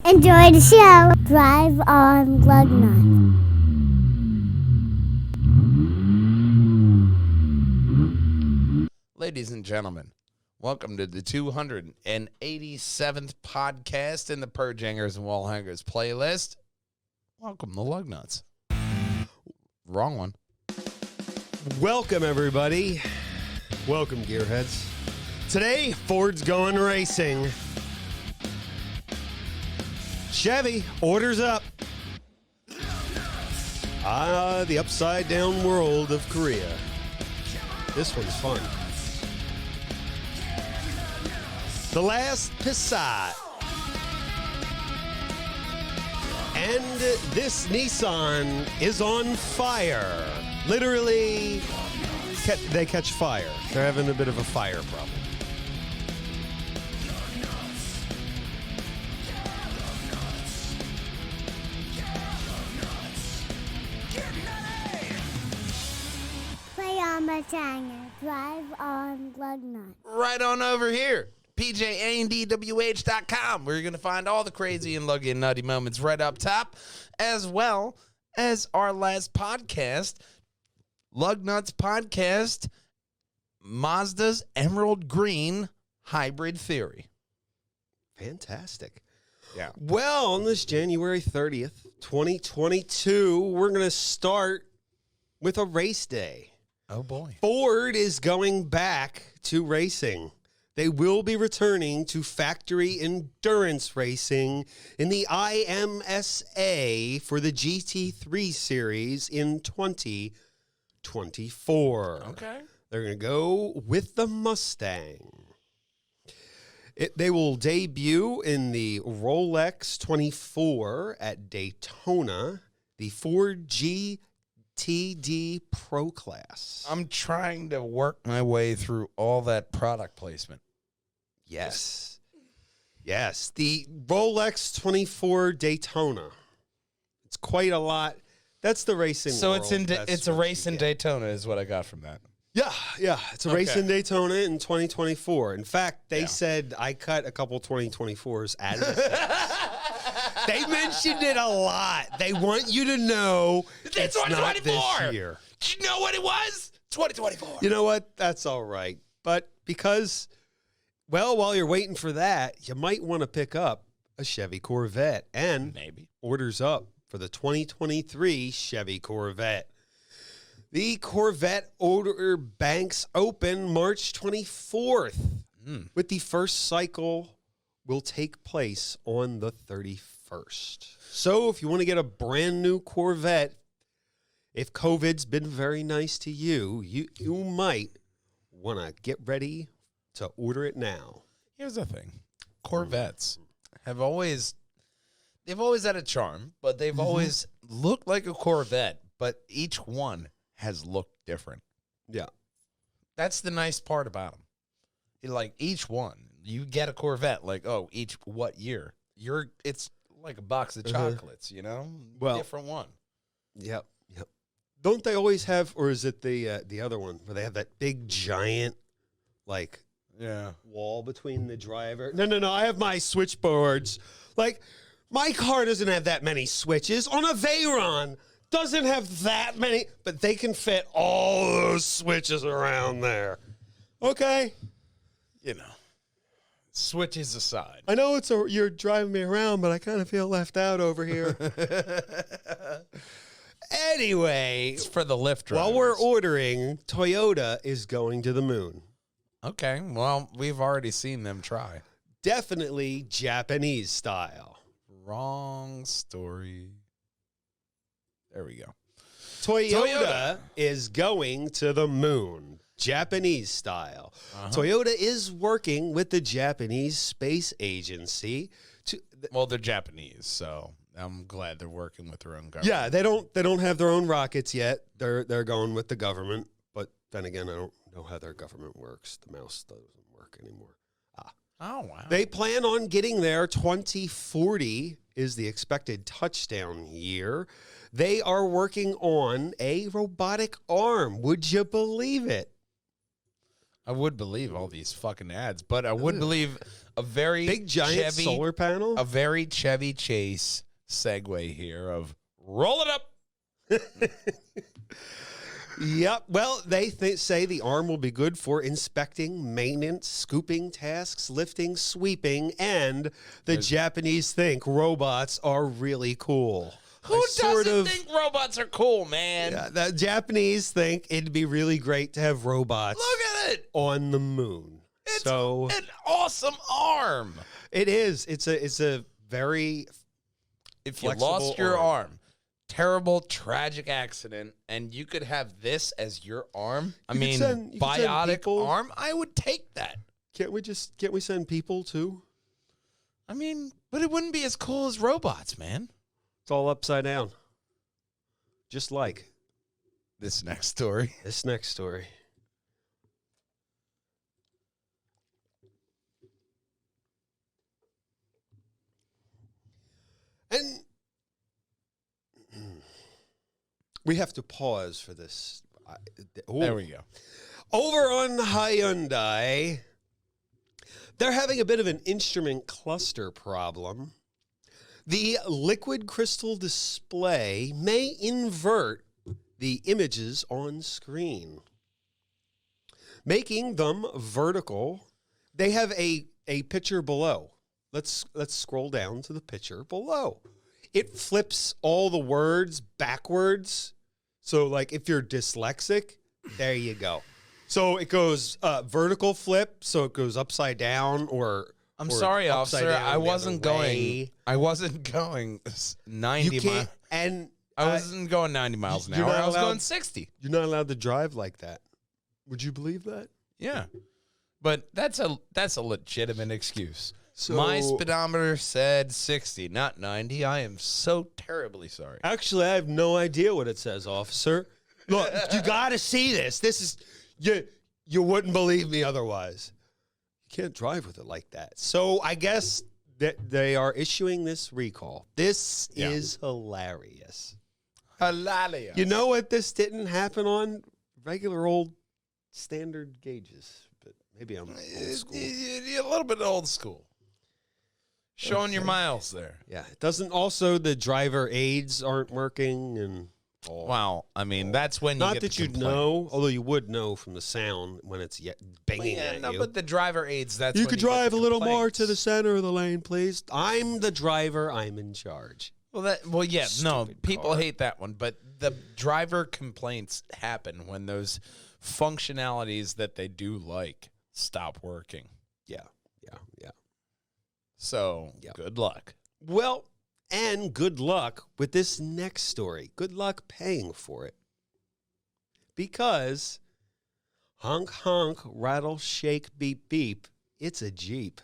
Enjoy the show. Drive on Lugnutz. Ladies and gentlemen, welcome to the 287th podcast in the Perjangers and Wallhangers playlist. Welcome to Lugnutz. Wrong one. Welcome, everybody. Welcome, gearheads. Today, Ford's going racing. Chevy, orders up. The upside-down world of Korea. This one's fun. The last Passat. And this Nissan is on fire. Literally, they catch fire. They're having a bit of a fire problem. Play on my channel. Drive on Lugnutz. Right on over here. PJAndDWH.com, where you're going to find all the crazy and luggy and nutty moments right up top, as well as our last podcast, Lugnutz Podcast, Mazda's Emerald Green Hybrid Theory. Fantastic. Yeah. Well, on this January 30th, 2022, we're going to start with a race day. Oh, boy. Ford is going back to racing. They will be returning to factory endurance racing in the IMSA for the GT3 series in 2024. Okay. They're going to go with the Mustang. They will debut in the Rolex 24 at Daytona, the Ford GTD Pro Class. I'm trying to work my way through all that product placement. Yes. Yes. The Rolex 24 Daytona. It's quite a lot. That's the racing So world. it's a race in Daytona is what I got from that. Yeah. It's a race Okay. in Daytona in 2024. In fact, they said I cut a couple 2024s out of this. They mentioned it a lot. They want you to know it's not this year. Do you know what it was? 2024. You know what? That's all right. But because... well, while you're waiting for that, you might want to pick up a Chevy Corvette and Maybe. orders up for the 2023 Chevy Corvette. The Corvette order banks open March 24th, with the first cycle will take place on the 31st. So if you want to get a brand new Corvette, if COVID's been very nice to you, you might want to get ready to order it now. Here's the thing. Corvettes they've always had a charm, but they've always looked like a Corvette, but each one has looked different. Yeah. That's the nice part about them. Like each one, you get a Corvette, like, oh, what year? It's like a box of chocolates, you know? Well, different one. Yep. Don't they always have, or is it the other one where they have that big giant, like, wall between the driver? No. I have my switchboards. Like, my car doesn't have that many switches. On a Veyron, doesn't have that many, but they can fit all those switches around there. Okay? You know, switches aside. I know you're driving me around, but I kind of feel left out over here. Anyway, It's for the lift drivers. while we're ordering, Toyota is going to the moon. Okay, well, we've already seen them try. Definitely Japanese style. Wrong story. There we go. Toyota is going to the moon, Japanese style. Toyota is working with the Japanese Space Agency to. Well, they're Japanese, so I'm glad they're working with their own government. Yeah, they don't have their own rockets yet. They're going with the government, but then again, I don't know how their government works. The mouse doesn't work anymore. Oh, wow. They plan on getting there. 2040 is the expected touchdown year. They are working on a robotic arm. Would you believe it? I would believe all these fucking ads, but I would believe a very Big giant Chevy, solar panel. a very Chevy Chase segue here of roll it up. Yep. Well, they say the arm will be good for inspecting, maintenance, scooping tasks, lifting, sweeping, and the Japanese think robots are really cool. Who doesn't think robots are cool, man? Yeah, the Japanese think it'd be really great to have robots. Look at it. On the moon. It's so an awesome arm. it is. It's a very If you flexible lost your arm, terrible, tragic accident, and you could have this as your arm, You could send bionic people. arm, I would take that. Can't we send people too? I mean, but it wouldn't be as cool as robots, man. It's all upside down. Just like This next story. this next story. And we have to pause for this. There we go. Over on Hyundai, they're having a bit of an instrument cluster problem. The liquid crystal display may invert the images on screen, making them vertical. They have a picture below. Let's scroll down to the picture below. It flips all the words backwards. So, like, if you're dyslexic, there you go. So it goes vertical flip, so it goes upside down, or I'm or sorry, upside officer. down I the wasn't other going. way. I wasn't going 90 You miles. can't, and I wasn't going 90 miles an you're hour. not I was allowed- going 60. you're not allowed to drive like that. Would you believe that? Yeah, but that's a legitimate excuse. So- My speedometer said 60, not 90. I am so terribly sorry. Actually, I have no idea what it says, officer. Look, you got to see this. This is you wouldn't believe me otherwise. You can't drive with it like that. So I guess that they are issuing this recall. This is hilarious. Hilarious. You know what? This didn't happen on regular old standard gauges, but maybe I'm old school. You're a little bit old school. Showing your miles there. Yeah, it doesn't. Also, the driver aids aren't working, and Wow. I mean, that's when you not get that the you'd complaint. know, although you would know from the sound when it's banging Yeah, at no, you. but the driver aids, that's You when could get drive a the little more to the complaints. center of the lane, please. I'm the driver. I'm in charge. Well, yeah, no, Stupid people car. hate that one, but the driver complaints happen when those functionalities that they do like stop working. Yeah. So, Yep. good luck. Well, and good luck with this next story. Good luck paying for it. Because honk, honk, rattle, shake, beep, beep, it's a Jeep.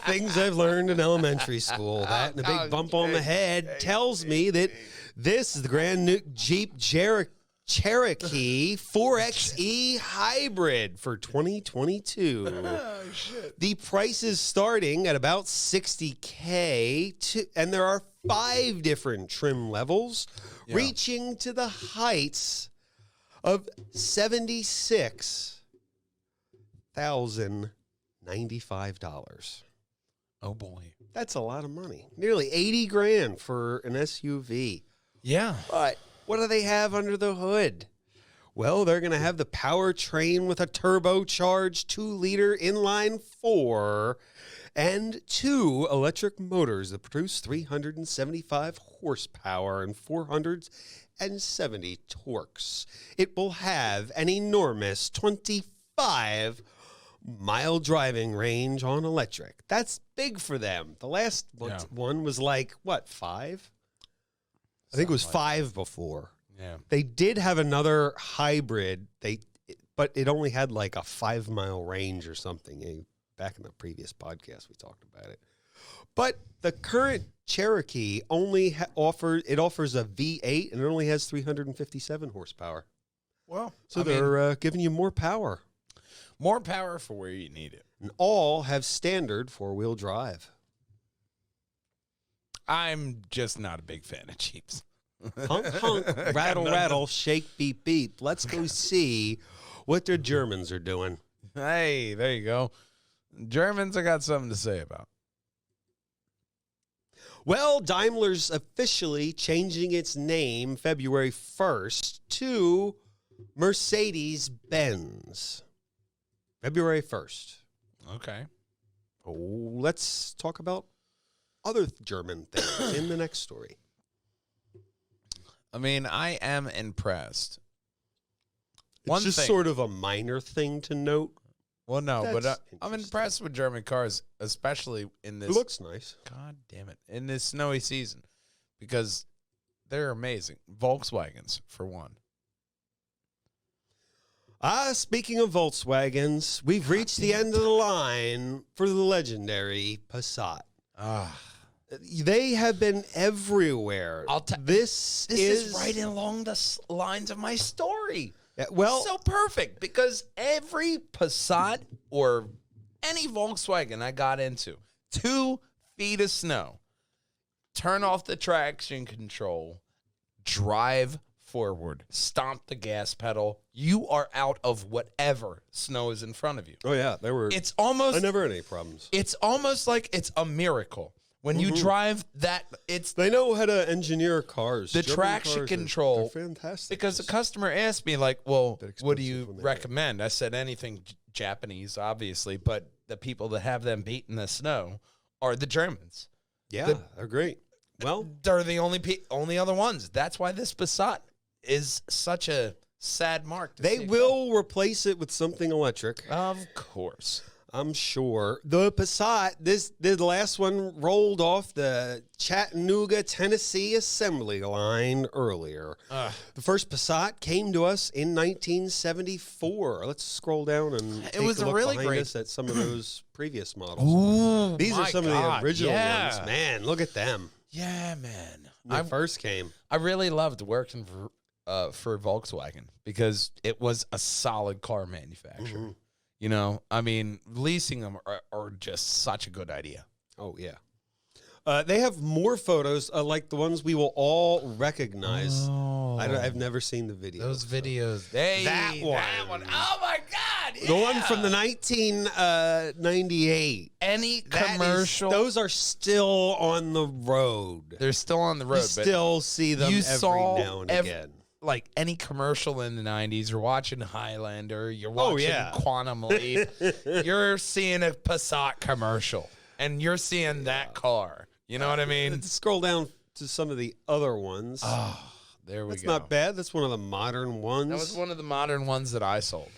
Things I've learned in elementary school. That and a big bump on the head tells me that this is the brand new Jeep Cherokee 4xe Hybrid for 2022. Oh, shit. The price is starting at about $60K, and there are 5 different trim levels, reaching to the heights of $76,095. Oh, boy. That's a lot of money. Nearly 80 grand for an SUV. Yeah. But what do they have under the hood? Well, they're going to have the powertrain with a turbocharged 2-liter inline 4 and 2 electric motors that produce 375 horsepower and 470 torques. It will have an enormous 25-mile driving range on electric. That's big for them. The last one was like, what, 5? I think it was 5 before. Yeah. They did have another hybrid, but it only had like a 5-mile range or something. Back in the previous podcast, we talked about it. But the current Cherokee only offers a V8, and it only has 357 horsepower. Well, So they're giving you more power. more power for where you need it. And all have standard 4-wheel drive. I'm just not a big fan of Jeeps. Honk, honk, rattle, rattle, shake, beep, beep. Let's go see what the Germans are doing. Hey, there you go. Germans, I got something to say about. Well, Daimler's officially changing its name February 1st to Mercedes-Benz. February 1st. Okay. Oh, let's talk about other German things in the next story. I mean, I am impressed. It's just sort of a minor thing to note. Well, no, but I'm interesting. impressed with German cars, especially in this. It looks nice. God damn it. In this snowy season, because they're amazing. Volkswagens, for one. Speaking of Volkswagens, we've reached the end of the line for the legendary Passat. They have been everywhere. This is right along the lines of my story. Well, So perfect, because every Passat or any Volkswagen I got into, 2 feet of snow, turn off the traction control, drive forward, stomp the gas pedal. You are out of whatever snow is in front of you. oh yeah, there were. It's almost. I never had any problems. It's almost like it's a miracle when you drive that. It's They know how to engineer cars. the German traction cars control. They're fantastic. Because the customer asked me, like, well, They're what do expensive you when they recommend? I said anything Japanese, obviously, but the people that have them beat in the snow are the Germans. yeah, they're great. Well, They're the only other ones. That's why this Passat is such a sad mark. they will replace it with something electric. Of course. I'm sure. The Passat, the last one rolled off the Chattanooga, Tennessee assembly line earlier. The first Passat came to us in 1974. Let's scroll down and take was a look really behind great. us at some of those previous models. Ooh, These are my some of God, the original yeah. ones. Man, look at them. Yeah, man. When they first came. I really loved working for Volkswagen because it was a solid car manufacturer. You know, I mean, leasing them are just such a good idea. Oh, yeah. They have more photos like the ones we will all recognize. Oh, I've never seen the videos. those so. videos. Hey, That one. Oh, my God. The one yeah. from the 1998. Any commercial. Those are still on the road. They're still on the road. You but still see them you every saw now and again. like any commercial in the 90s, you're watching Highlander, you're watching yeah. Quantum Leap, you're seeing a Passat commercial, and you're seeing that car. You know what I mean? Let's scroll down to some of the other ones. Oh, there we That's go. not bad. That's one of the modern ones. That was one of the modern ones that I sold.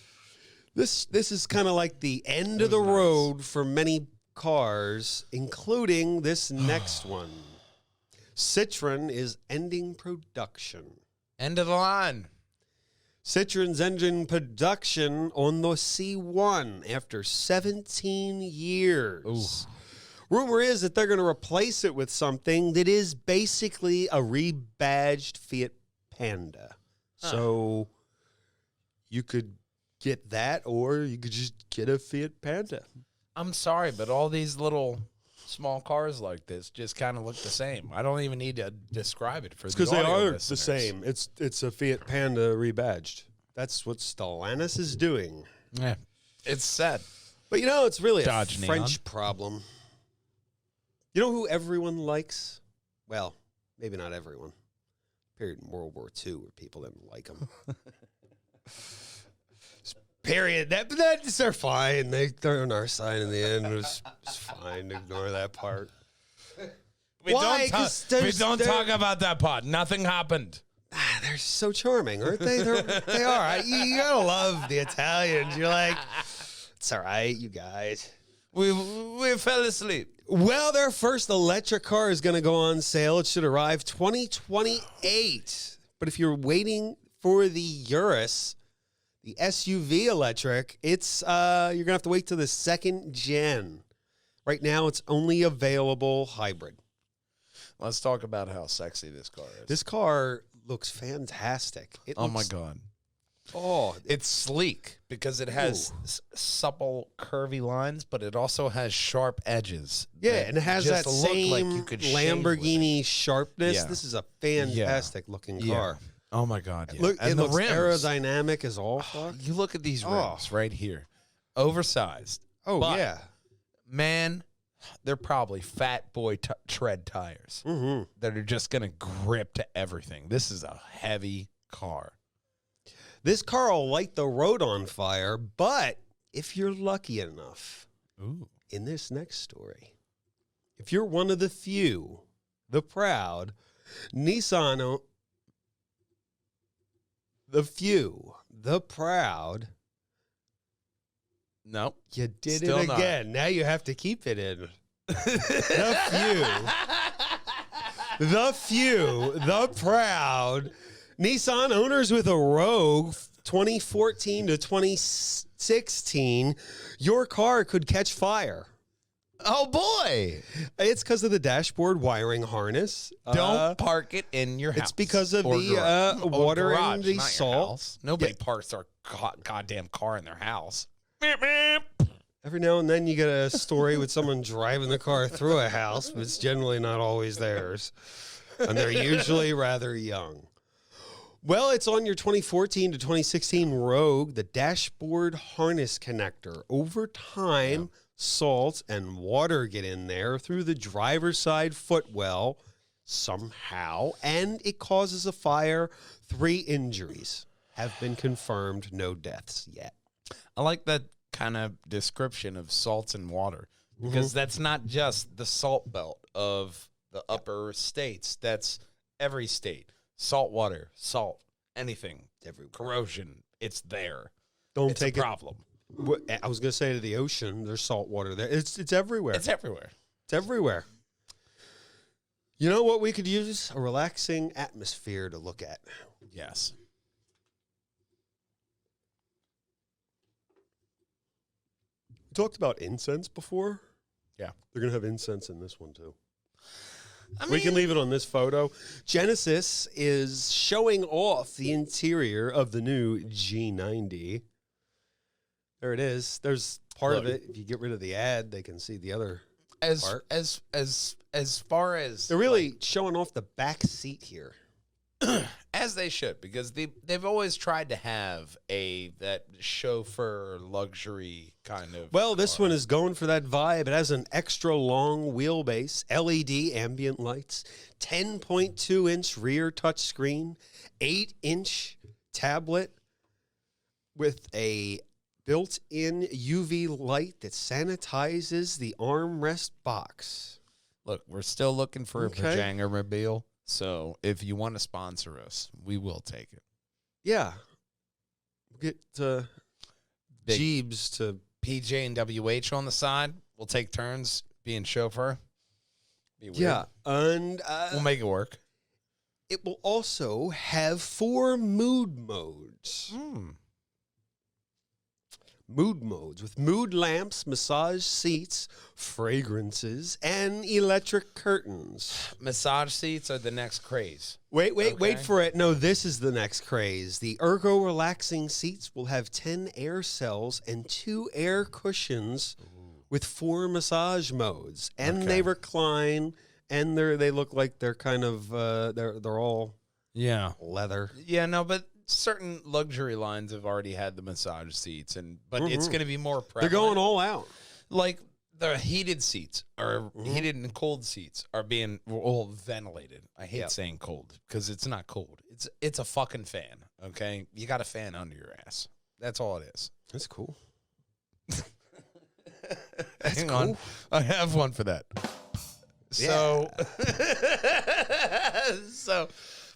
This is kind of like the end of the road for many cars, including this next one. Citroen is ending production. End of the line. Citroen's ending production on the C1 after 17 years. Rumor is that they're going to replace it with something that is basically a rebadged Fiat Panda. So you could get that, or you could just get a Fiat Panda. I'm sorry, but all these little small cars like this just kind of look the same. I don't even need to describe it for the Because they audio are listeners. the same. It's a Fiat Panda rebadged. That's what Stellantis is doing. Yeah, it's sad. But you know, it's really Dodge a Neon. French problem. You know who everyone likes? Well, maybe not everyone. Period in World War II where people didn't like them. Period. They're fine. They're on our side in the end. It's fine. Ignore that part. We Why? don't, 'Cause we don't talk about that part. Nothing happened. They're so charming, aren't they? They are. You gotta love the Italians. You're like, it's all right, you guys. We fell asleep. Well, their first electric car is going to go on sale. It should arrive 2028. But if you're waiting for the Urus, the SUV electric, it's you're going to have to wait till the second gen. Right now, it's only available hybrid. Let's talk about how sexy this car is. This car looks fantastic. Oh my God. Oh, It's sleek because it has supple, curvy lines, but it also has sharp edges. yeah, and it has just that look same like you could shave with it. Lamborghini sharpness. Yeah. This is a fantastic looking car. Oh my God! Yeah. Look, and it the looks rims. aerodynamic as all fuck. You look at these Oh. rims right here, oversized. Oh, but, yeah. man, they're probably fat boy tread tires Mm-hmm. that are just gonna grip to everything. This is a heavy car. This car will light the road on fire, but if you're lucky enough, in this next story, if you're one of the few, the proud, Nissan, the proud, Nope. you did Still it not. again. Now you have to keep it in. the proud Nissan owners with a Rogue 2014 to 2016, your car could catch fire. Oh boy! It's because of the dashboard wiring harness. Don't park it in your house. It's because of or the garage. Or water garage, and the not your salt. house. Nobody parks their goddamn car in their house. Every now and then you get a story with someone driving the car through a house, but it's generally not always theirs. And they're usually rather young. Well, it's on your 2014 to 2016 Rogue, the dashboard harness connector. Over time, salt and water get in there through the driver's side footwell somehow, and it causes a fire. 3 injuries have been confirmed, no deaths yet. I like that kind of description of salts and water because that's not just the salt belt of the upper states. That's every state. Salt water, salt, anything, corrosion, it's there. Don't It's take a it. problem. I was going to say to the ocean, there's salt water there. It's everywhere. It's everywhere. It's everywhere. You know what we could use? A relaxing atmosphere to look at. Yes. We talked about incense before. Yeah. They're going to have incense in this one, too. I We can leave it on this photo. Genesis is showing off the interior of the new G90. There it is. There's part of it. If you get rid of the ad, they can see the other part. As far as They're really showing off the back seat here. as they should, because they've always tried to have that chauffeur luxury kind of. Well, this car. one is going for that vibe. It has an extra long wheelbase, LED ambient lights, 10.2-inch rear touchscreen, 8-inch tablet with a built-in UV light that sanitizes the armrest box. Look, we're still looking for Okay. a Perjanger mobile. So if you want to sponsor us, we will take it. Yeah. Get Big Jeeves to... PJ and WH on the side. We'll take turns being chauffeur. Be weird. Yeah. And We'll make it work. it will also have 4 mood modes. Mood modes with mood lamps, massage seats, fragrances, and electric curtains. Massage seats are the next craze. Wait Okay. for it. No, this is the next craze. The Ergo relaxing seats will have 10 air cells and 2 air cushions with 4 massage modes. And they recline, and they look like they're kind of they're all leather. Yeah, no, but certain luxury lines have already had the massage seats, but it's going to be more prevalent. They're going all out. Like the heated seats or heated and cold seats are being all ventilated. I hate saying cold because it's not cold. It's a fucking fan. Okay, you got a fan under your ass. That's all it is. That's cool. Hang on, I have one for that. So,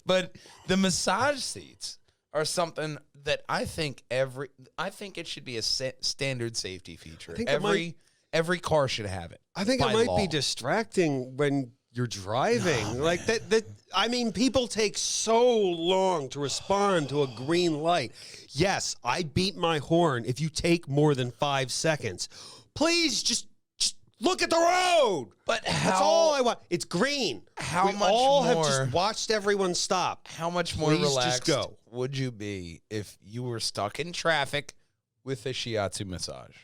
but the massage seats are something that I think it should be a standard safety feature. I think Every car should have it. I think it by might law. be distracting when you're driving. Like that. I mean, people take so long to respond to a green light. Yes, I beat my horn if you take more than 5 seconds. Please just Look at the road. But That's all I want. It's green. How we much all more? have just watched everyone stop. How much more Please relaxed just go. would you be if you were stuck in traffic with a shiatsu massage?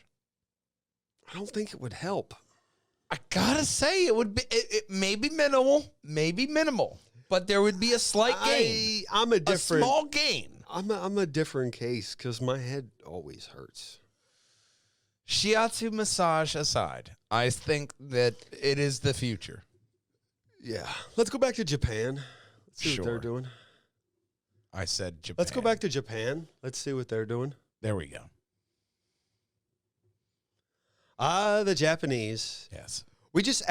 I don't think it would help. I gotta say, it would be. It may be minimal, but there would be a slight gain. I'm a different. A small gain. I'm a different case because my head always hurts. Shiatsu massage aside, I think that it is the future. Yeah. Let's go back to Japan. Let's see what they're Sure. doing. I said Japan. Let's go back to Japan. Let's see what they're doing. There we go. The Japanese. Yes. We just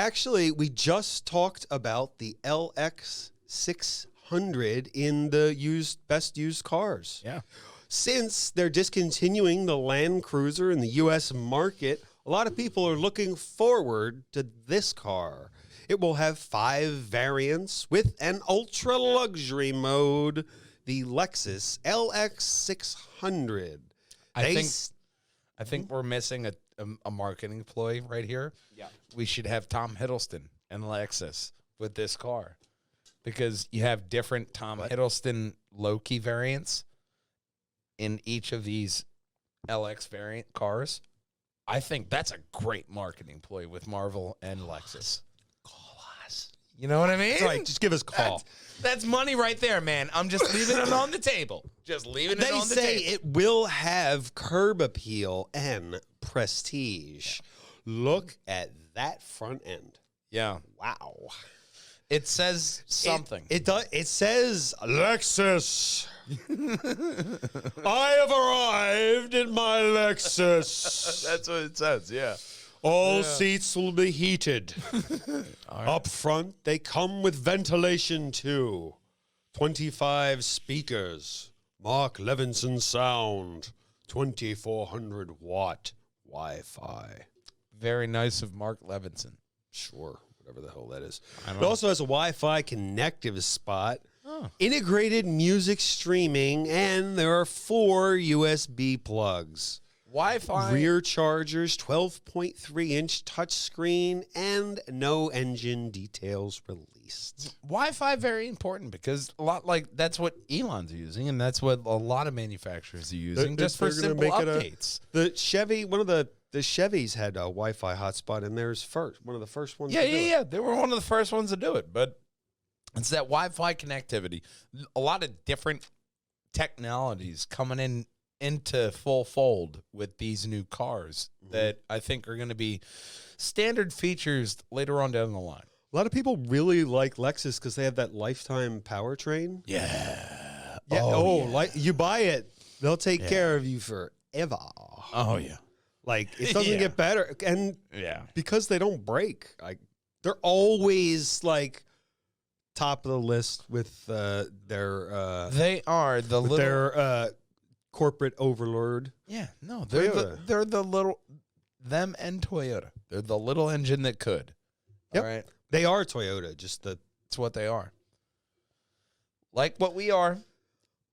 talked about the LX600 in the best used cars. Yeah. Since they're discontinuing the Land Cruiser in the U.S. market, a lot of people are looking forward to this car. It will have 5 variants with an ultra-luxury mode, the Lexus LX600. I think we're missing a marketing ploy right here. Yeah. We should have Tom Hiddleston and Lexus with this car because you have different Tom Hiddleston Loki variants in each of these LX variant cars. I think that's a great marketing ploy with Marvel and Lexus. Call us. You know what I mean? That's right. Just give us a call. That's money right there, man. I'm just leaving it on the table. Just leaving it on the table. They say it will have curb appeal and prestige. Look at that front end. Yeah. Wow. It says something. It does. It says Lexus. I have arrived in my Lexus. That's what it says, yeah. All seats will be heated. Up front, they come with ventilation too. 25 speakers. Mark Levinson sound. 2,400 watt Wi-Fi. Very nice of Mark Levinson. Sure, whatever the hell that is. I don't It know. also has a Wi-Fi connective spot, Oh. integrated music streaming, and there are 4 USB plugs. Wi-Fi. Rear chargers, 12.3-inch touchscreen, and no engine details released. Wi-Fi very important because that's what Elon's using, and that's what a lot of manufacturers are using just for They're gonna simple make it updates. The Chevy, one of the Chevys had a Wi-Fi hotspot in theirs first. One of the first ones. to do it. Yeah. They were one of the first ones to do it, but it's that Wi-Fi connectivity. A lot of different technologies coming into full fold with these new cars that I think are going to be standard features later on down the line. A lot of people really like Lexus because they have that lifetime powertrain. Yeah. Yeah. You buy it, they'll take care of you forever. Oh, yeah. Like, it doesn't get better. And Yeah. because they don't break, like, they're always like top of the list with their They are the little... their corporate overlord. Yeah, no, Toyota. they're the little... Them and Toyota. They're the little engine that could. Yep. All right? They are Toyota, just the It's what they are. Like what we are,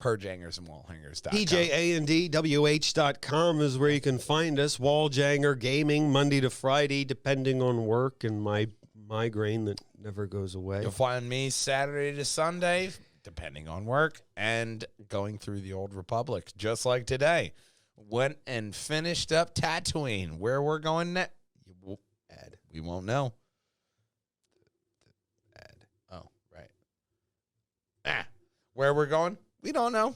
Perjangers and Wallhangers.com. PJANDWH.com is where you can find us. Walljanger Gaming, Monday to Friday, depending on work and my migraine that never goes away. You'll find me Saturday to Sunday, depending on work, and going through the Old Republic, just like today. Went and finished up Tatooine. Where we're going next, we won't know. Oh, right. Where we're going, we don't know.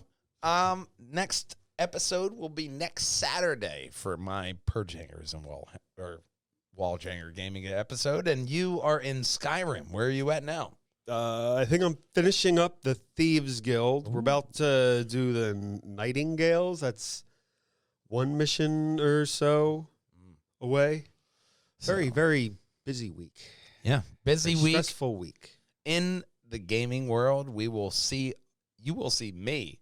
Next episode will be next Saturday for my Perjangers and Walljanger gaming episode, and you are in Skyrim. Where are you at now? I think I'm finishing up the Thieves Guild. We're about to do the Nightingales. That's one mission or so away. Very, very busy week. Yeah, busy week. Stressful week. In the gaming world, you will see me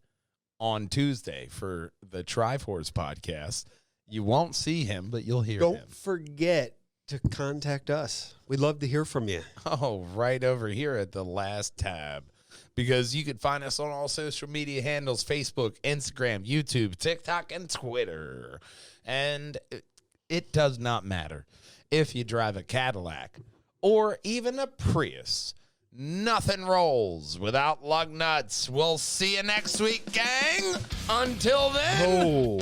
on Tuesday for the Triforce podcast. You won't see him, but you'll hear him. Don't forget to contact us. We'd love to hear from you. Oh, right over here at the last tab. Because you can find us on all social media handles, Facebook, Instagram, YouTube, TikTok, and Twitter. And it does not matter. if you drive a Cadillac or even a Prius, nothing rolls without Lugnutz. We'll see you next week, gang. Until then,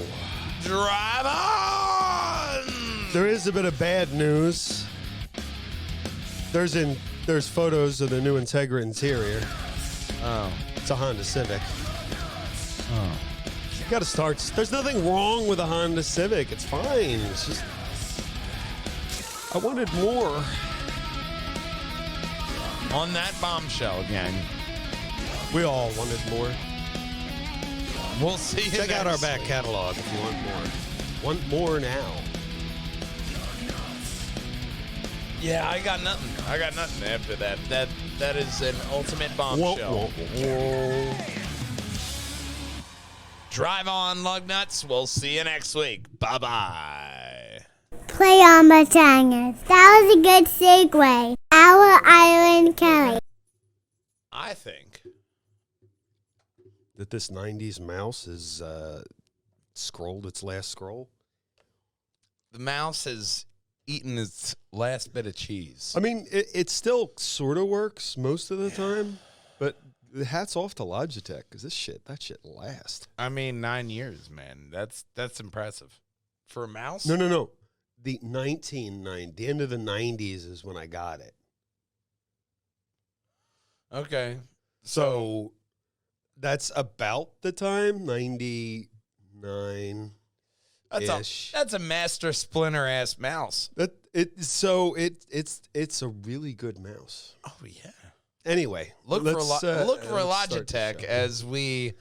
drive on. There is a bit of bad news. There's photos of the new Integra interior. Oh. It's a Honda Civic. Oh. You got to start. There's nothing wrong with a Honda Civic. It's fine. It's just I wanted more. On that bombshell again. We all wanted more. We'll see you Check out our next back week. catalog if you want more. Want more now. Yeah, I got nothing. After that. That is an ultimate bombshell. Drive on, Lugnutz. We'll see you next week. Bye-bye. Play on Perjangers. That was a good segue. Our Island Kelly. I think That this 90s mouse is scrolled its last scroll. the mouse has eaten its last bit of cheese. I mean, it still sort of works most of the time, but hats off to Logitech because that shit lasts. I mean, 9 years, man. That's impressive. For a mouse? No. The the end of the 90s is when I got it. Okay. So that's about the time, 99. That's a master splinter ass mouse. It's a really good mouse. Oh yeah. Anyway, Look for let's start Logitech the show. as we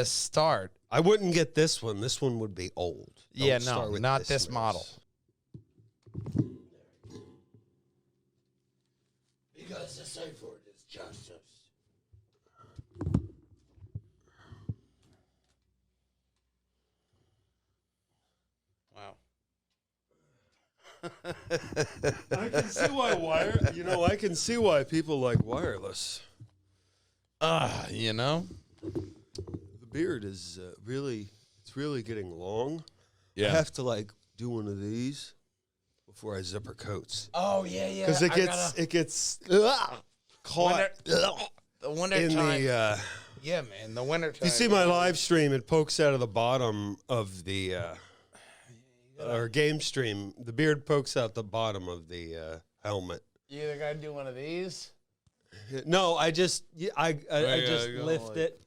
start. I wouldn't get this one. This one would be old. Yeah, Don't start no, with not this mouse. model. Because the safe word is justice. Wow. I can see why I can see why people like wireless. You know? The beard is really getting long. I Yeah. have to do one of these before I zipper coats Oh yeah. because it gets caught The winter in time. the. Yeah, man. The winter time. If you see my live stream, it pokes out of the bottom of the or game stream. The beard pokes out the bottom of the helmet. You either gotta do one of these. No, I just lift it,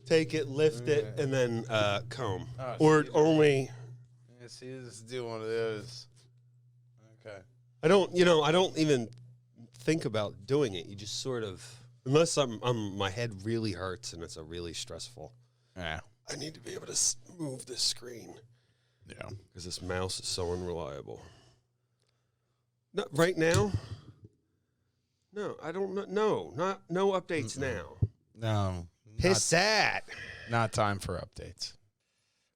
take it, lift it, and then comb. Oh, Or so only. Yeah, see, just do one of those. Okay. I don't even think about doing it. You just sort of, unless my head really hurts and it's a really stressful. Yeah. I need to be able to move this screen Yeah. because this mouse is so unreliable. No, right now. No, I don't know. No updates now. No. Passat. Not time for updates.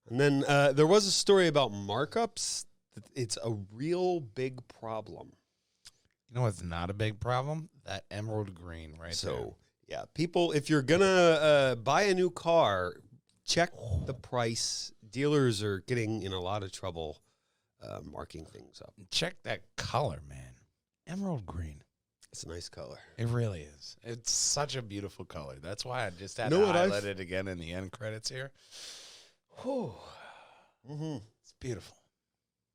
And then there was a story about markups. It's a real big problem. You know what's not a big problem? That emerald green right there. So, yeah, people, if you're going to buy a new car, check the price. Dealers are getting in a lot of trouble marking things up. Check that color, man. Emerald green. It's a nice color. It really is. It's such a beautiful color. That's why I just had You know to what highlight it again in the end credits here. Whew. Mm-hmm. It's beautiful.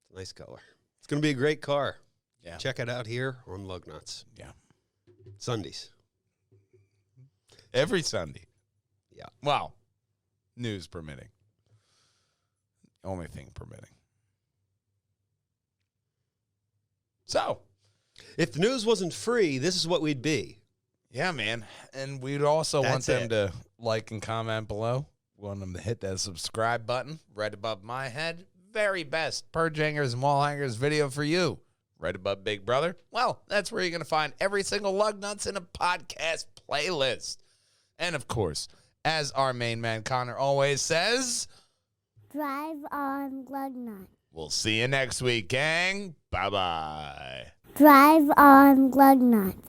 It's a nice color. It's going to be a great car. Yeah. Check it out here on Lugnutz. Yeah. Sundays. Every Sunday. Yeah. Wow. News permitting. Only thing permitting. So. If the news wasn't free, this is what we'd be. Yeah, man. And we'd also want That's them it. to like and comment below. We want them to hit that subscribe button right above my head. Very best Perjangers and Wallhangers video for you. Right above Big Brother. Well, that's where you're going to find every single Lugnutz in a podcast playlist. And, of course, as our main man Connor always says, Drive on Lugnutz. we'll see you next week, gang. Bye-bye. Drive on Lugnutz.